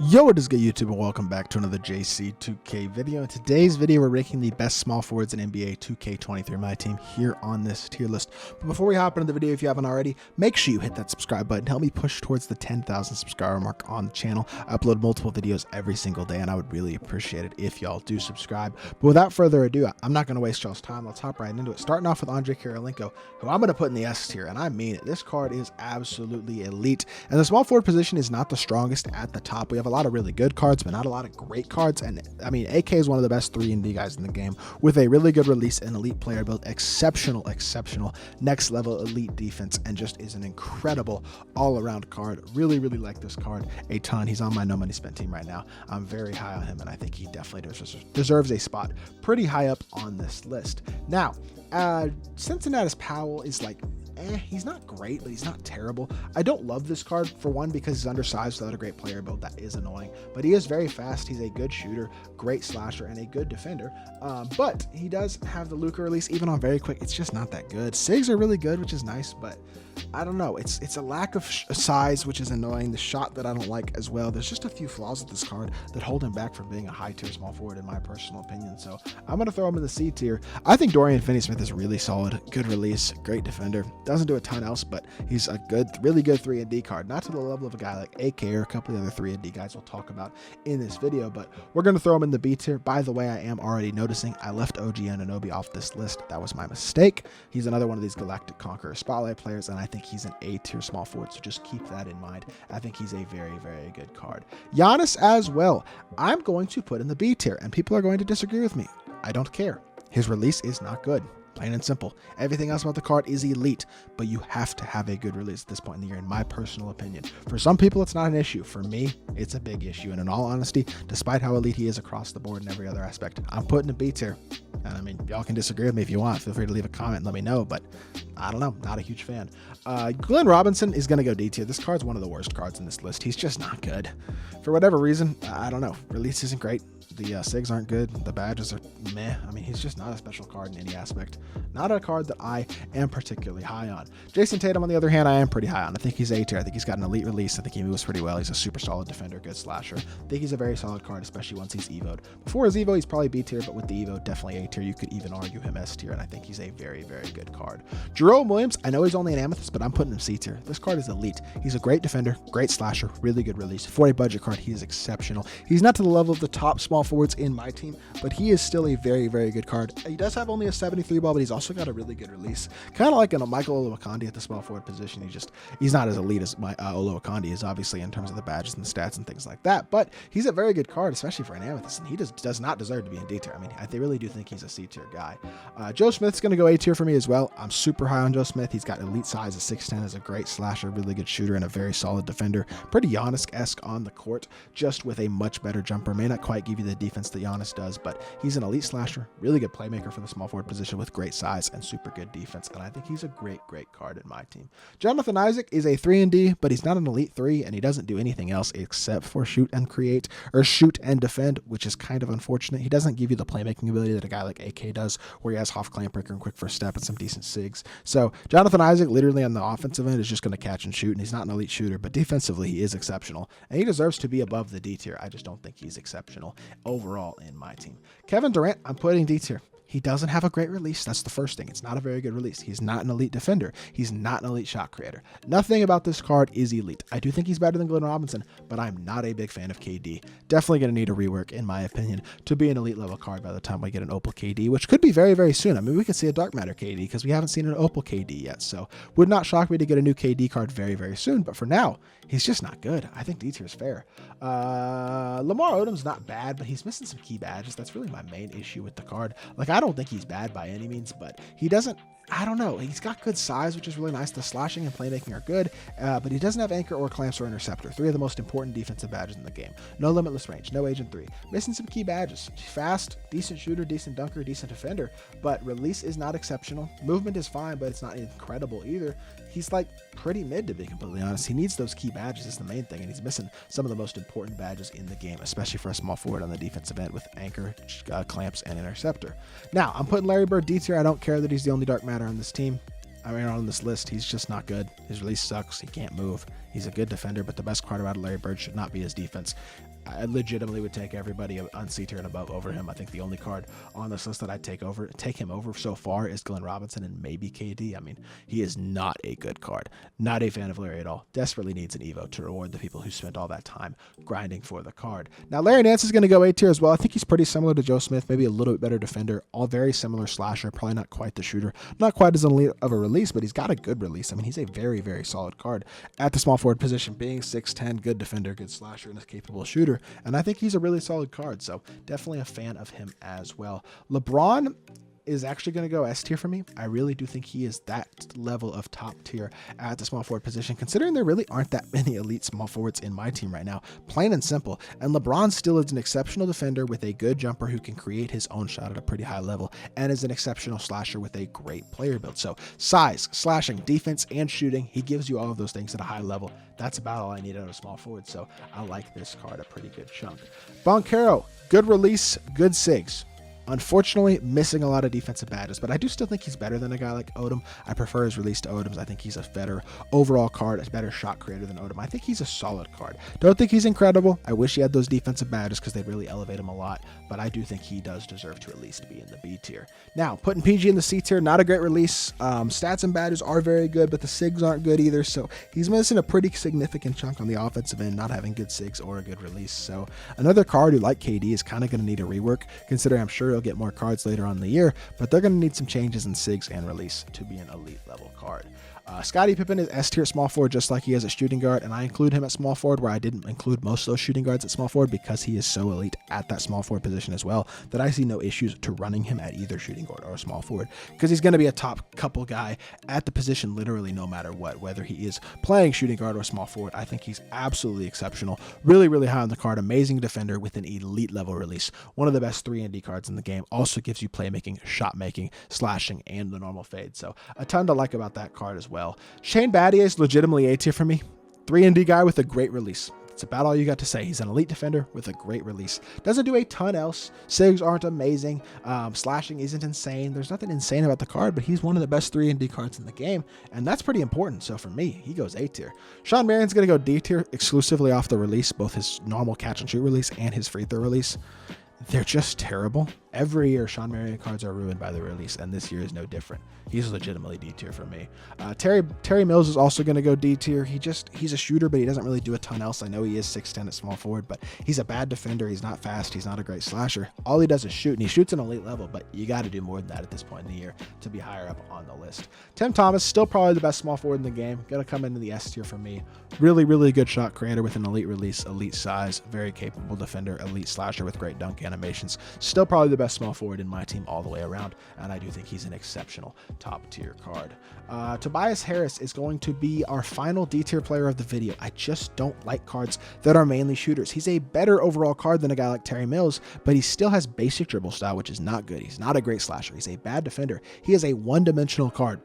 Yo, what is good, YouTube, and welcome back to another JC2K video. In today's video, we're ranking the best small forwards in NBA 2K23 MyTEAM here on this tier list. But before we hop into the video, if you haven't already, make sure you hit that subscribe button. Help me push towards the 10,000 subscriber mark on the channel. I upload multiple videos every single day, and I would really appreciate it if y'all do subscribe. But without further ado, I'm not going to waste y'all's time. Let's hop right into it. Starting off with Andre Kirilenko, who I'm going to put in the S tier, and I mean it. This card is absolutely elite, and the small forward position is not the strongest at the top. We have a lot of really good cards, but not a lot of great cards. And I mean, AK is one of the best 3&D guys in the game with a really good release and elite player build, exceptional next level elite defense, and just is an incredible all-around card. Really like this card a ton. He's on my no money spent team right now. I'm very high on him, and I think he definitely deserves a spot pretty high up on this list. Now, Cincinnati's Powell is like, he's not great, but he's not terrible. I don't love this card, for one, because he's undersized without a great player build. That is annoying, but he is very fast. He's a good shooter, great slasher, and a good defender. But he does have the Luka release, even on very quick. It's just not that good. SIGs are really good, which is nice, but I don't know. It's a lack of size, which is annoying. The shot that I don't like as well. There's just a few flaws with this card that hold him back from being a high tier small forward, in my personal opinion. So I'm going to throw him in the C tier. I think Dorian Finney-Smith is really solid. Good release, great defender. Doesn't do a ton else, but he's a really good 3&D card. Not to the level of a guy like AK or a couple of the other 3&D guys we'll talk about in this video, but we're going to throw him in the B tier. By the way, I am already noticing I left OG Anunoby off this list. That was my mistake. He's another one of these Galactic Conqueror Spotlight players, and I think he's an A tier small forward, so just keep that in mind. I think he's a very good card. Giannis as well, I'm going to put in the B tier, and people are going to disagree with me. I don't care. His release is not good. Plain and simple. Everything else about the card is elite, but you have to have a good release at this point in the year, in my personal opinion. For some people, it's not an issue. For me, it's a big issue. And in all honesty, despite how elite he is across the board in every other aspect, I'm putting a B tier. And I mean, y'all can disagree with me if you want. Feel free to leave a comment and let me know, but I don't know. Not a huge fan. Glenn Robinson is going to go D tier. This card's one of the worst cards in this list. He's just not good. For whatever reason, I don't know. Release isn't great. The SIGs aren't good. The badges are meh. I mean, he's just not a special card in any aspect. Not a card that I am particularly high on. Jason Tatum, on the other hand, I am pretty high on. I think he's A tier. I think he's got an elite release. I think he moves pretty well. He's a super solid defender, good slasher. I think he's a very solid card, especially once he's EVO'd. Before his EVO, he's probably B tier, but with the EVO, definitely A tier. You could even argue him S tier, and I think he's a very good card. Jerome Williams, I know he's only an Amethyst, but I'm putting him C tier. This card is elite. He's a great defender, great slasher, really good release. For a budget card, he is exceptional. He's not to the level of the top small forwards in my team, but he is still a very good card. He does have only a 73 ball, but he's also got a really good release. Kind of like a Michael Olowokandi at the small forward position. He's not as elite as my Olowokandi is, obviously, in terms of the badges and the stats and things like that, but he's a very good card, especially for an Amethyst, and he does not deserve to be in D tier. I mean, I really do think he's a C tier guy. Joe Smith's going to go A tier for me as well. I'm super high on Joe Smith. He's got elite size at 6'10", is a great slasher, really good shooter, and a very solid defender. Pretty Giannis-esque on the court, just with a much better jumper. May not quite give you the defense that Giannis does, but he's an elite slasher, really good playmaker for the small forward position with great size and super good defense, and I think he's a great card in my team. Jonathan Isaac is a 3&D, but he's not an elite 3, and he doesn't do anything else except for shoot and defend, which is kind of unfortunate. He doesn't give you the playmaking ability that a guy like AK does, where he has Hoff Clamp-Breaker and quick first step and some decent SIGs. So Jonathan Isaac, literally on the offensive end, is just going to catch and shoot, and he's not an elite shooter, but defensively he is exceptional, and he deserves to be above the D tier. I just don't think he's exceptional overall in my team. Kevin Durant, I'm putting D tier. He doesn't have a great release. That's the first thing. It's not a very good release. He's not an elite defender. He's not an elite shot creator. Nothing about this card is elite. I do think he's better than Glenn Robinson, but I'm not a big fan of KD. Definitely going to need a rework, in my opinion, to be an elite level card by the time we get an Opal KD, which could be very soon. I mean, we could see a Dark Matter KD because we haven't seen an Opal KD yet, so would not shock me to get a new KD card very soon, but for now, he's just not good. I think D tier is fair. Lamar Odom's not bad, but he's missing some key badges. That's really my main issue with the card. Like, I don't think he's bad by any means, but he doesn't, I don't know. He's got good size, which is really nice. The slashing and playmaking are good, but he doesn't have anchor or clamps or interceptor. 3 of the most important defensive badges in the game. No limitless range, no agent 3. Missing some key badges. Fast, decent shooter, decent dunker, decent defender, but release is not exceptional. Movement is fine, but it's not incredible either. He's like pretty mid, to be completely honest. He needs those key badges is the main thing, and he's missing some of the most important badges in the game, especially for a small forward on the defensive end with anchor, clamps, and interceptor. Now, I'm putting Larry Bird D tier. I don't care that he's the only dark matter on this team. I mean, on this list, he's just not good. His release sucks. He can't move. He's a good defender, but the best card about Larry Bird should not be his defense. I legitimately would take everybody on C tier and above over him. I think the only card on this list that I'd take him over so far is Glenn Robinson and maybe KD. I mean, he is not a good card. Not a fan of Larry at all. Desperately needs an Evo to reward the people who spent all that time grinding for the card. Now, Larry Nance is going to go A tier as well. I think he's pretty similar to Joe Smith, maybe a little bit better defender. All very similar slasher, probably not quite the shooter. Not quite as elite of a release, but he's got a good release. I mean, he's a very, very solid card at the small forward position, being 6'10", good defender, good slasher, and a capable shooter. And I think he's a really solid card, so definitely a fan of him as well. LeBron is actually going to go S tier for me. I really do think he is that level of top tier at the small forward position, considering there really aren't that many elite small forwards in my team right now, plain and simple. And LeBron still is an exceptional defender with a good jumper who can create his own shot at a pretty high level, and is an exceptional slasher with a great player build. So size, slashing, defense, and shooting, he gives you all of those things at a high level. That's about all I need out of small forward, so I like this card a pretty good chunk. Boncaro, good release, good SIGs. Unfortunately, missing a lot of defensive badges, but I do still think he's better than a guy like Odom. I prefer his release to Odom's. I think he's a better overall card, a better shot creator than Odom. I think he's a solid card. Don't think he's incredible. I wish he had those defensive badges because they really elevate him a lot, but I do think he does deserve to at least be in the B tier. Now, putting PG in the C tier, not a great release. Stats and badges are very good, but the SIGs aren't good either, so he's missing a pretty significant chunk on the offensive end, not having good SIGs or a good release. So another card who, like KD, is kind of going to need a rework, considering I'm sure he'll get more cards later on in the year, but they're going to need some changes in SIGs and release to be an elite level card. Scottie Pippen is S tier small forward, just like he is at shooting guard, and I include him at small forward where I didn't include most of those shooting guards at small forward because he is so elite at that small forward position as well that I see no issues to running him at either shooting guard or small forward, because he's going to be a top couple guy at the position literally no matter what, whether he is playing shooting guard or small forward. I think he's absolutely exceptional, really, really high on the card, amazing defender with an elite level release, one of the best 3-and-D cards in the game, also gives you playmaking, shot making, slashing, and the normal fade, so a ton to like about that card as well. Shane Battier is legitimately A tier for me. 3-and-D guy with a great release. It's about all you got to say. He's an elite defender with a great release. Doesn't do a ton else. SIGs aren't amazing. Slashing isn't insane. There's nothing insane about the card, but he's one of the best 3-and-D cards in the game, and that's pretty important. So for me, he goes A tier. Sean Marion's going to go D tier exclusively off the release, both his normal catch and shoot release and his free throw release. They're just terrible. Every year, Sean Marion cards are ruined by the release, and this year is no different. He's legitimately D tier for me. Terry Mills is also going to go D tier. He's a shooter, but he doesn't really do a ton else. I know he is 6'10" at small forward, but he's a bad defender. He's not fast. He's not a great slasher. All he does is shoot, and he shoots an elite level, but you got to do more than that at this point in the year to be higher up on the list. Tim Thomas, still probably the best small forward in the game. Going to come into the S tier for me. Really, really good shot creator with an elite release, elite size, very capable defender, elite slasher with great dunk animations. Still probably the best small forward in my team all the way around, and I do think he's an exceptional top tier card. Tobias Harris is going to be our final D tier player of the video. I just don't like cards that are mainly shooters. He's a better overall card than a guy like Terry Mills, but he still has basic dribble style, which is not good. He's not a great slasher. He's a bad defender. He is a one-dimensional card,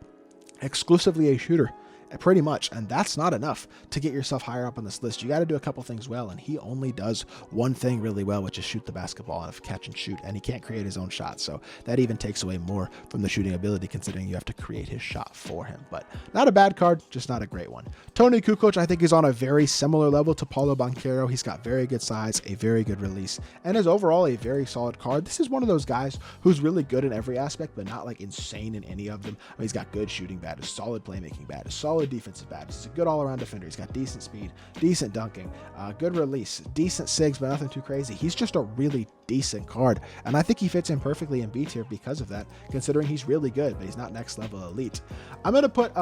exclusively a shooter. Pretty much, and that's not enough to get yourself higher up on this list. You got to do a couple things well, and he only does one thing really well, which is shoot the basketball and catch and shoot, and he can't create his own shot, so that even takes away more from the shooting ability, considering you have to create his shot for him. But not a bad card, just not a great one. Tony Kukoc, I think, is on a very similar level to Paulo Banchero. He's got very good size, a very good release, and is overall a very solid card. This is one of those guys who's really good in every aspect, but not like insane in any of them. I mean, he's got good shooting badges, solid playmaking badges, solid defensive badges. He's a good all-around defender. He's got decent speed, decent dunking, good release, decent SIGs, but nothing too crazy. He's just a really decent card, and I think he fits in perfectly in B tier because of that, considering he's really good, but he's not next level elite. I'm going to put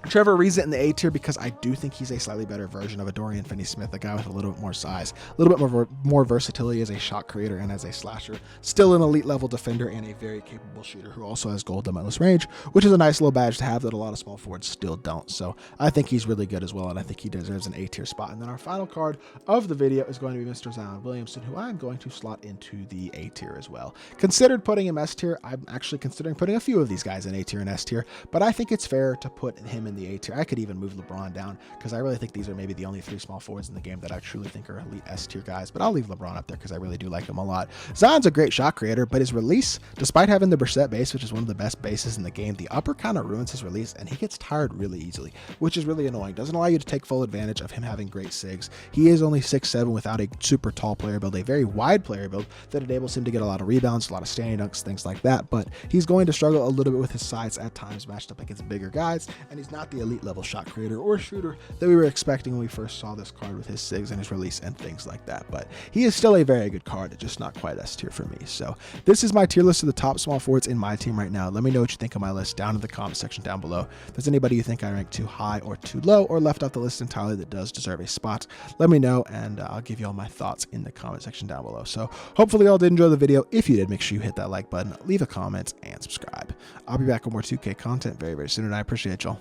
Trevor Ariza in the A tier because I do think he's a slightly better version of a Dorian Finney-Smith, a guy with a little bit more size, a little bit more versatility as a shot creator and as a slasher. Still an elite level defender and a very capable shooter who also has gold limitless range, which is a nice little badge to have that a lot of small forwards still don't. So I think he's really good as well, and I think he deserves an A tier spot. And then our final card of the video is going to be Mr. Zion Williamson, who I'm going to slot into the A tier as well. Considered putting him S tier. I'm actually considering putting a few of these guys in A tier and S tier, but I think it's fair to put him him in the A tier. I could even move LeBron down because I really think these are maybe the only 3 small forwards in the game that I truly think are elite S tier guys, but I'll leave LeBron up there because I really do like him a lot. Zion's a great shot creator, but his release, despite having the Brissett base, which is one of the best bases in the game, the upper kind of ruins his release and he gets tired really easily, which is really annoying. Doesn't allow you to take full advantage of him having great sigs. He is only 6'7" without a super tall player build, a very wide player build that enables him to get a lot of rebounds, a lot of standing dunks, things like that, but he's going to struggle a little bit with his size at times matched up against bigger guys, and he's not the elite level shot creator or shooter that we were expecting when we first saw this card with his sigs and his release and things like that. But he is still a very good card, just not quite S tier for me. So this is my tier list of the top small forwards in my team right now. Let me know what you think of my list down in the comment section down below. If there's anybody you think I ranked too high or too low or left off the list entirely that does deserve a spot, let me know, and I'll give you all my thoughts in the comment section down below. So hopefully you all did enjoy the video. If you did, make sure you hit that like button, leave a comment, and subscribe. I'll be back with more 2K content very, very soon, and I appreciate y'all.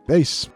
Peace.